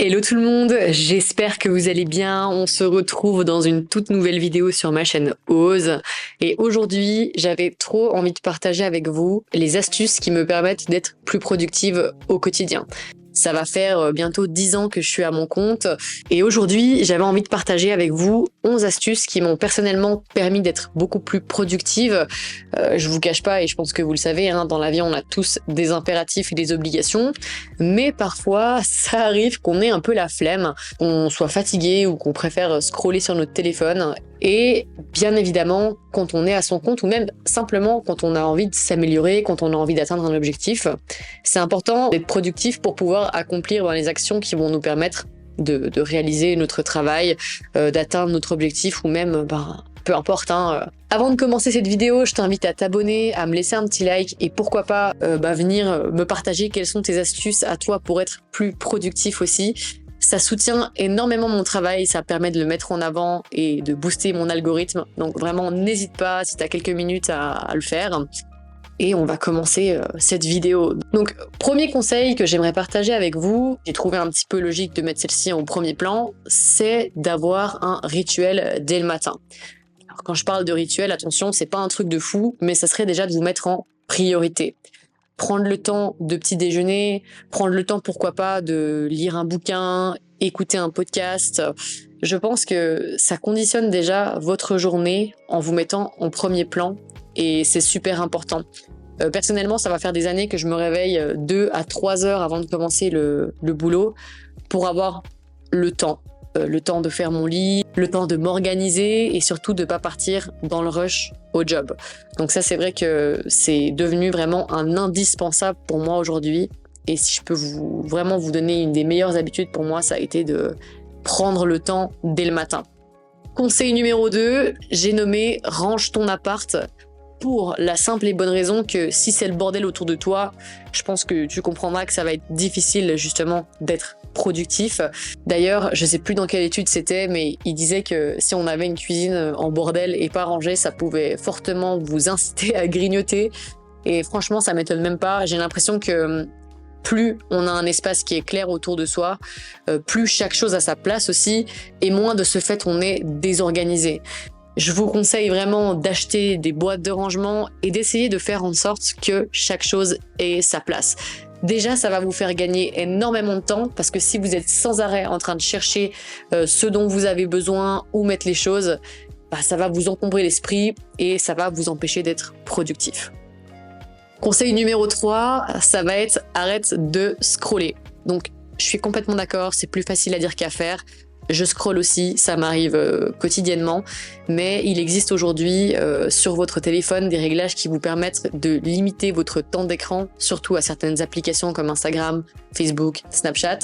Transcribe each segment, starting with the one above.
Hello tout le monde, j'espère que vous allez bien. On se retrouve dans une toute nouvelle vidéo sur ma chaîne Ose. Et aujourd'hui, j'avais trop envie de partager avec vous les astuces qui me permettent d'être plus productive au quotidien. Ça va faire bientôt 10 ans que je suis à mon compte et aujourd'hui, j'avais envie de partager avec vous 11 astuces qui m'ont personnellement permis d'être beaucoup plus productive. Je vous cache pas, et je pense que vous le savez, hein, dans la vie, on a tous des impératifs et des obligations, mais parfois, ça arrive qu'on ait un peu la flemme, qu'on soit fatigué ou qu'on préfère scroller sur notre téléphone. Et bien évidemment, quand on est à son compte ou même simplement quand on a envie de s'améliorer, quand on a envie d'atteindre un objectif, c'est important d'être productif pour pouvoir accomplir les actions qui vont nous permettre de réaliser notre travail, d'atteindre notre objectif ou même, peu importe. Avant de commencer cette vidéo, je t'invite à t'abonner, à me laisser un petit like et pourquoi pas venir me partager quelles sont tes astuces à toi pour être plus productif aussi. Ça soutient énormément mon travail, ça permet de le mettre en avant et de booster mon algorithme. Donc vraiment, n'hésite pas si tu as quelques minutes à le faire. Et on va commencer cette vidéo. Donc, premier conseil que j'aimerais partager avec vous, j'ai trouvé un petit peu logique de mettre celle-ci en premier plan, c'est d'avoir un rituel dès le matin. Alors, quand je parle de rituel, attention, c'est pas un truc de fou, mais ça serait déjà de vous mettre en priorité. Prendre le temps de petit déjeuner, prendre le temps, pourquoi pas, de lire un bouquin, écouter un podcast. Je pense que ça conditionne déjà votre journée en vous mettant en premier plan et c'est super important. Personnellement, ça va faire des années que je me réveille 2 à 3 heures avant de commencer le boulot pour avoir le temps de faire mon lit, le temps de m'organiser et surtout de pas partir dans le rush au job. Donc ça, c'est vrai que c'est devenu vraiment un indispensable pour moi aujourd'hui. Et si je peux vraiment vous donner une des meilleures habitudes pour moi, ça a été de prendre le temps dès le matin. Conseil numéro 2, j'ai nommé « Range ton appart ». Pour la simple et bonne raison que si c'est le bordel autour de toi, je pense que tu comprendras que ça va être difficile justement d'être productif. D'ailleurs, je sais plus dans quelle étude c'était, mais il disait que si on avait une cuisine en bordel et pas rangée, ça pouvait fortement vous inciter à grignoter. Et franchement, ça m'étonne même pas. J'ai l'impression que plus on a un espace qui est clair autour de soi, plus chaque chose a sa place aussi, et moins de ce fait on est désorganisé. Je vous conseille vraiment d'acheter des boîtes de rangement et d'essayer de faire en sorte que chaque chose ait sa place. Déjà, ça va vous faire gagner énormément de temps parce que si vous êtes sans arrêt en train de chercher ce dont vous avez besoin, où mettre les choses, ça va vous encombrer l'esprit et ça va vous empêcher d'être productif. Conseil numéro 3, ça va être arrête de scroller. Donc, je suis complètement d'accord, c'est plus facile à dire qu'à faire. Je scrolle aussi, ça m'arrive quotidiennement, mais il existe aujourd'hui sur votre téléphone des réglages qui vous permettent de limiter votre temps d'écran, surtout à certaines applications comme Instagram, Facebook, Snapchat,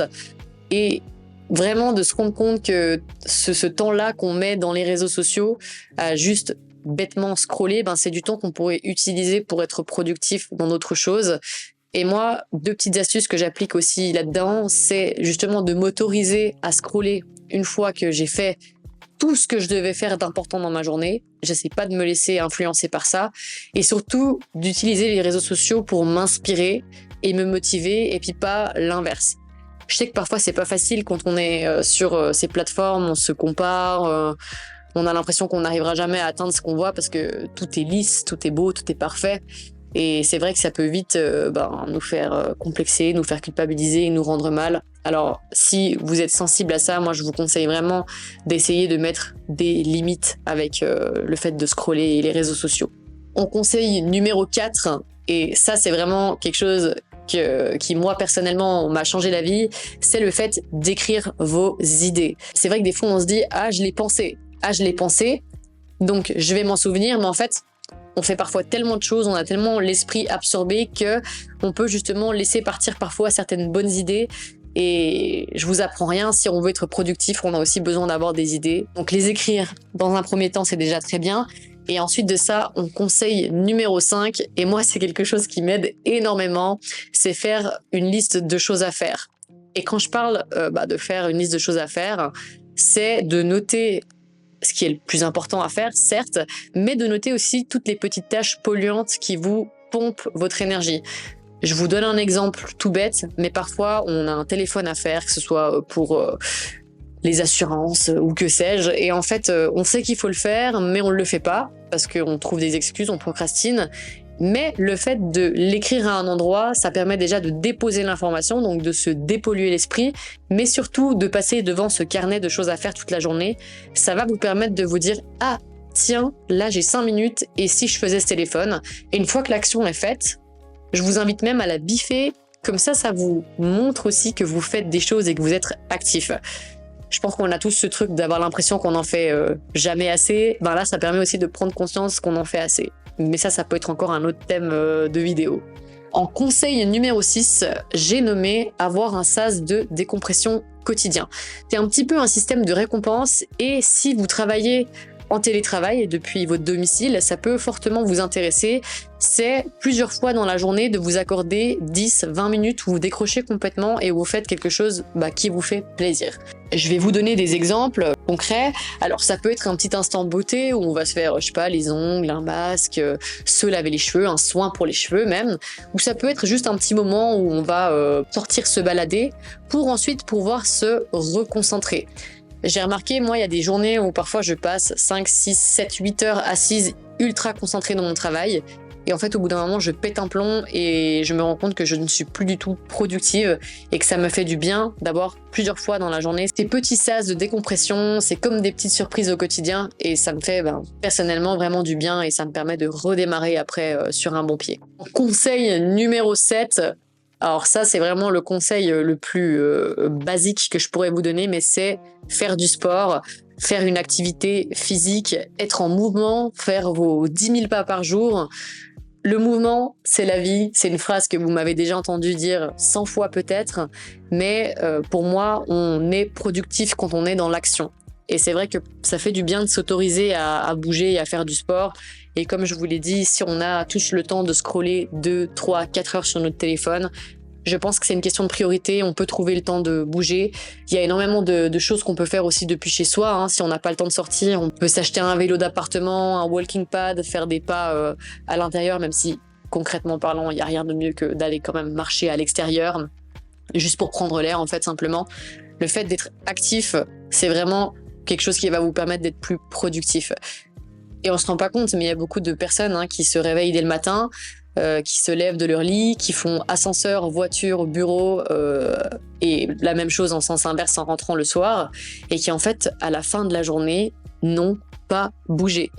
et vraiment de se rendre compte que ce temps-là qu'on met dans les réseaux sociaux à juste bêtement scroller, c'est du temps qu'on pourrait utiliser pour être productif dans d'autres choses. Et moi, 2 petites astuces que j'applique aussi là-dedans, c'est justement de m'autoriser à scroller une fois que j'ai fait tout ce que je devais faire d'important dans ma journée. J'essaie pas de me laisser influencer par ça. Et surtout, d'utiliser les réseaux sociaux pour m'inspirer et me motiver, et puis pas l'inverse. Je sais que parfois, c'est pas facile quand on est sur ces plateformes, on se compare, on a l'impression qu'on n'arrivera jamais à atteindre ce qu'on voit parce que tout est lisse, tout est beau, tout est parfait. Et c'est vrai que ça peut vite nous faire complexer, nous faire culpabiliser et nous rendre mal. Alors, si vous êtes sensible à ça, moi, je vous conseille vraiment d'essayer de mettre des limites avec le fait de scroller les réseaux sociaux. En conseil numéro 4, et ça, c'est vraiment quelque chose qui, moi, personnellement, m'a changé la vie, c'est le fait d'écrire vos idées. C'est vrai que des fois, on se dit « Ah, je l'ai pensé. Ah, je l'ai pensé. Donc, je vais m'en souvenir. » Mais en fait, on fait parfois tellement de choses, on a tellement l'esprit absorbé que on peut justement laisser partir parfois certaines bonnes idées. Et je vous apprends rien, si on veut être productif, on a aussi besoin d'avoir des idées. Donc les écrire dans un premier temps, c'est déjà très bien. Et ensuite de ça, on conseille numéro 5, et moi c'est quelque chose qui m'aide énormément, c'est faire une liste de choses à faire. Et quand je parle de faire une liste de choses à faire, c'est de noter ce qui est le plus important à faire, certes, mais de noter aussi toutes les petites tâches polluantes qui vous pompent votre énergie. Je vous donne un exemple tout bête, mais parfois on a un téléphone à faire, que ce soit pour les assurances ou que sais-je, et en fait on sait qu'il faut le faire, mais on le fait pas parce qu'on trouve des excuses, on procrastine. Mais le fait de l'écrire à un endroit, ça permet déjà de déposer l'information, donc de se dépolluer l'esprit, mais surtout de passer devant ce carnet de choses à faire toute la journée. Ça va vous permettre de vous dire « Ah, tiens, là j'ai 5 minutes, et si je faisais ce téléphone ?» Et une fois que l'action est faite, je vous invite même à la biffer, comme ça vous montre aussi que vous faites des choses et que vous êtes actif. Je pense qu'on a tous ce truc d'avoir l'impression qu'on en fait jamais assez. Ben là, ça permet aussi de prendre conscience qu'on en fait assez. Mais ça peut être encore un autre thème de vidéo. En conseil numéro 6, j'ai nommé avoir un sas de décompression quotidien. C'est un petit peu un système de récompense et si vous travaillez en télétravail depuis votre domicile, ça peut fortement vous intéresser. C'est plusieurs fois dans la journée de vous accorder 10-20 minutes où vous décrochez complètement et où vous faites quelque chose qui vous fait plaisir. Je vais vous donner des exemples concrets. Alors ça peut être un petit instant beauté où on va se faire, je sais pas, les ongles, un masque, se laver les cheveux, un soin pour les cheveux même. Ou ça peut être juste un petit moment où on va sortir se balader pour ensuite pouvoir se reconcentrer. J'ai remarqué, moi, il y a des journées où parfois je passe 5, 6, 7, 8 heures assise, ultra concentrée dans mon travail. Et en fait, au bout d'un moment, je pète un plomb et je me rends compte que je ne suis plus du tout productive et que ça me fait du bien d'avoir plusieurs fois dans la journée ces petits sas de décompression. C'est comme des petites surprises au quotidien et ça me fait personnellement vraiment du bien et ça me permet de redémarrer après sur un bon pied. Conseil numéro 7. Alors ça, c'est vraiment le conseil le plus basique que je pourrais vous donner, mais c'est faire du sport, faire une activité physique, être en mouvement, faire vos 10 000 pas par jour. Le mouvement, c'est la vie. C'est une phrase que vous m'avez déjà entendu dire 100 fois peut-être, mais pour moi, on est productif quand on est dans l'action. Et c'est vrai que ça fait du bien de s'autoriser à bouger et à faire du sport. Et comme je vous l'ai dit, si on a tous le temps de scroller 2, 3, 4 heures sur notre téléphone, je pense que c'est une question de priorité. On peut trouver le temps de bouger. Il y a énormément de choses qu'on peut faire aussi depuis chez soi. Si on n'a pas le temps de sortir, on peut s'acheter un vélo d'appartement, un walking pad, faire des pas à l'intérieur, même si concrètement parlant, il n'y a rien de mieux que d'aller quand même marcher à l'extérieur, juste pour prendre l'air en fait simplement. Le fait d'être actif, c'est vraiment quelque chose qui va vous permettre d'être plus productif. Et on se rend pas compte, mais il y a beaucoup de personnes qui se réveillent dès le matin, qui se lèvent de leur lit, qui font ascenseur, voiture, bureau, et la même chose en sens inverse en rentrant le soir, et qui en fait, à la fin de la journée, n'ont pas bougé.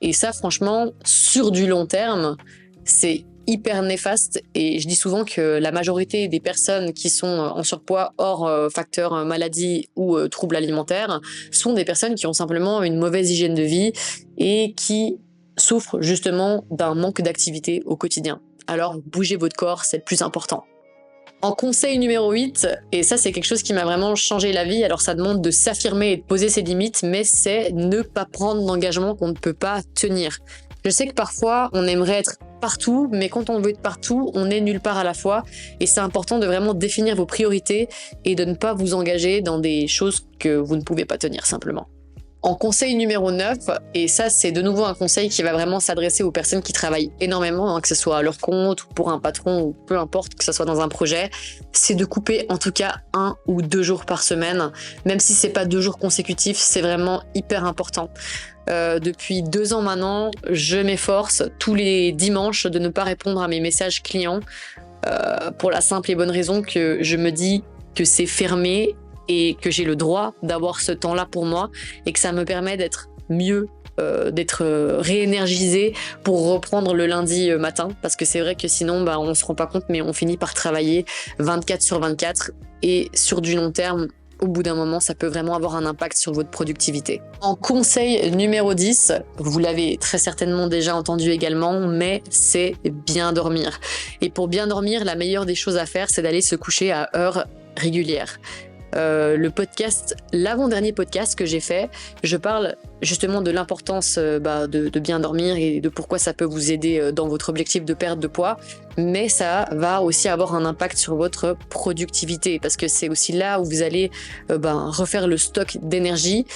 Et ça, franchement, sur du long terme, c'est hyper néfaste et je dis souvent que la majorité des personnes qui sont en surpoids hors facteur maladie ou troubles alimentaires sont des personnes qui ont simplement une mauvaise hygiène de vie et qui souffrent justement d'un manque d'activité au quotidien. Alors bougez votre corps, c'est le plus important. En conseil numéro 8, et ça c'est quelque chose qui m'a vraiment changé la vie, alors ça demande de s'affirmer et de poser ses limites, mais c'est ne pas prendre d'engagement qu'on ne peut pas tenir. Je sais que parfois on aimerait être partout, mais quand on veut être partout, on est nulle part à la fois, et c'est important de vraiment définir vos priorités et de ne pas vous engager dans des choses que vous ne pouvez pas tenir simplement. En conseil numéro 9, et ça c'est de nouveau un conseil qui va vraiment s'adresser aux personnes qui travaillent énormément, que ce soit à leur compte ou pour un patron ou peu importe, que ce soit dans un projet, c'est de couper en tout cas 1 ou 2 jours par semaine, même si c'est pas 2 jours consécutifs, c'est vraiment hyper important. Depuis 2 ans maintenant, je m'efforce tous les dimanches de ne pas répondre à mes messages clients pour la simple et bonne raison que je me dis que c'est fermé et que j'ai le droit d'avoir ce temps-là pour moi et que ça me permet d'être mieux, d'être réénergisée pour reprendre le lundi matin, parce que c'est vrai que sinon on se rend pas compte mais on finit par travailler 24/24 et sur du long terme, au bout d'un moment, ça peut vraiment avoir un impact sur votre productivité. En conseil numéro 10, vous l'avez très certainement déjà entendu également, mais c'est bien dormir. Et pour bien dormir, la meilleure des choses à faire, c'est d'aller se coucher à heure régulière. L'avant-dernier podcast que j'ai fait, je parle justement de l'importance de bien dormir et de pourquoi ça peut vous aider dans votre objectif de perte de poids, mais ça va aussi avoir un impact sur votre productivité parce que c'est aussi là où vous allez refaire le stock d'énergie.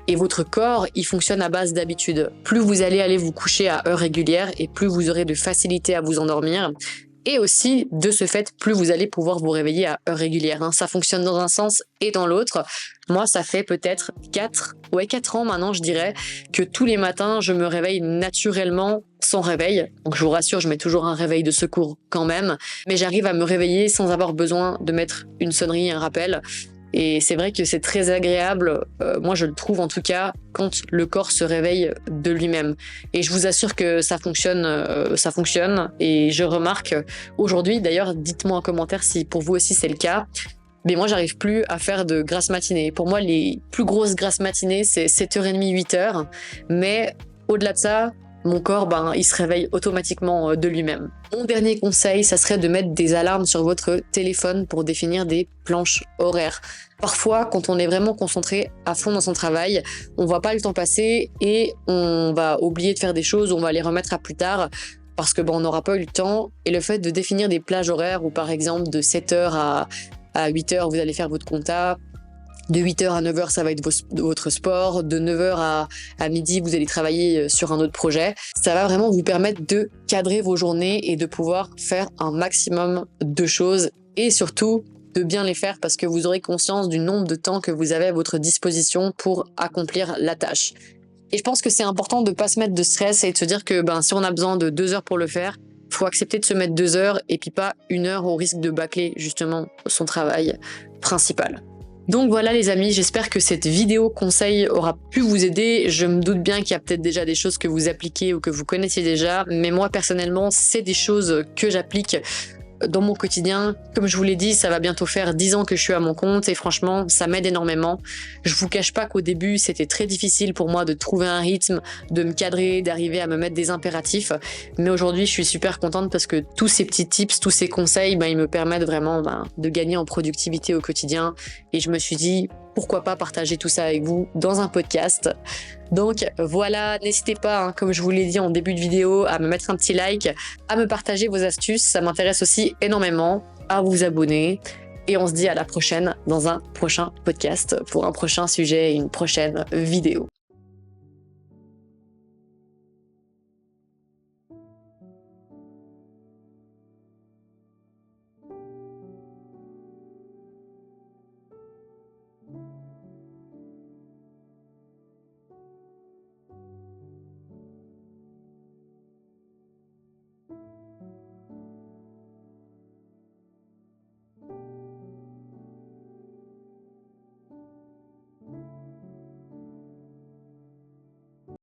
Et votre corps, il fonctionne à base d'habitude. Plus vous allez vous coucher à heure régulière et plus vous aurez de facilité à vous endormir. Et aussi, de ce fait, plus vous allez pouvoir vous réveiller à heure régulière, hein. Ça fonctionne dans un sens et dans l'autre. Moi, ça fait peut-être 4 ans maintenant, je dirais, que tous les matins, je me réveille naturellement sans réveil. Donc, je vous rassure, je mets toujours un réveil de secours quand même. Mais j'arrive à me réveiller sans avoir besoin de mettre une sonnerie, un rappel. Et c'est vrai que c'est très agréable, moi je le trouve en tout cas, quand le corps se réveille de lui-même. Et je vous assure que ça fonctionne. Et je remarque aujourd'hui, d'ailleurs, dites-moi en commentaire si pour vous aussi c'est le cas, mais moi j'arrive plus à faire de grasses matinées. Pour moi, les plus grosses grasses matinées, c'est 7h30, 8h. Mais au-delà de ça, mon corps, il se réveille automatiquement de lui-même. Mon dernier conseil, ça serait de mettre des alarmes sur votre téléphone pour définir des planches horaires. Parfois, quand on est vraiment concentré à fond dans son travail, on voit pas le temps passer et on va oublier de faire des choses, on va les remettre à plus tard parce que on n'aura pas eu le temps. Et le fait de définir des plages horaires où par exemple de 7h à 8h, vous allez faire votre compta, de 8h à 9h, ça va être votre sport. De 9h à midi, vous allez travailler sur un autre projet. Ça va vraiment vous permettre de cadrer vos journées et de pouvoir faire un maximum de choses et surtout de bien les faire parce que vous aurez conscience du nombre de temps que vous avez à votre disposition pour accomplir la tâche. Et je pense que c'est important de ne pas se mettre de stress et de se dire que si on a besoin de 2 heures pour le faire, il faut accepter de se mettre 2 heures et puis pas 1 heure au risque de bâcler justement son travail principal. Donc voilà les amis, j'espère que cette vidéo conseil aura pu vous aider. Je me doute bien qu'il y a peut-être déjà des choses que vous appliquez ou que vous connaissiez déjà, mais moi personnellement, c'est des choses que j'applique dans mon quotidien. Comme je vous l'ai dit, ça va bientôt faire 10 ans que je suis à mon compte et franchement, ça m'aide énormément. Je vous cache pas qu'au début, c'était très difficile pour moi de trouver un rythme, de me cadrer, d'arriver à me mettre des impératifs. Mais aujourd'hui, je suis super contente parce que tous ces petits tips, tous ces conseils, ils me permettent vraiment de gagner en productivité au quotidien. Et je me suis dit, pourquoi pas partager tout ça avec vous dans un podcast. Donc voilà, n'hésitez pas, comme je vous l'ai dit en début de vidéo, à me mettre un petit like, à me partager vos astuces, ça m'intéresse aussi énormément, à vous abonner. Et on se dit à la prochaine dans un prochain podcast pour un prochain sujet et une prochaine vidéo.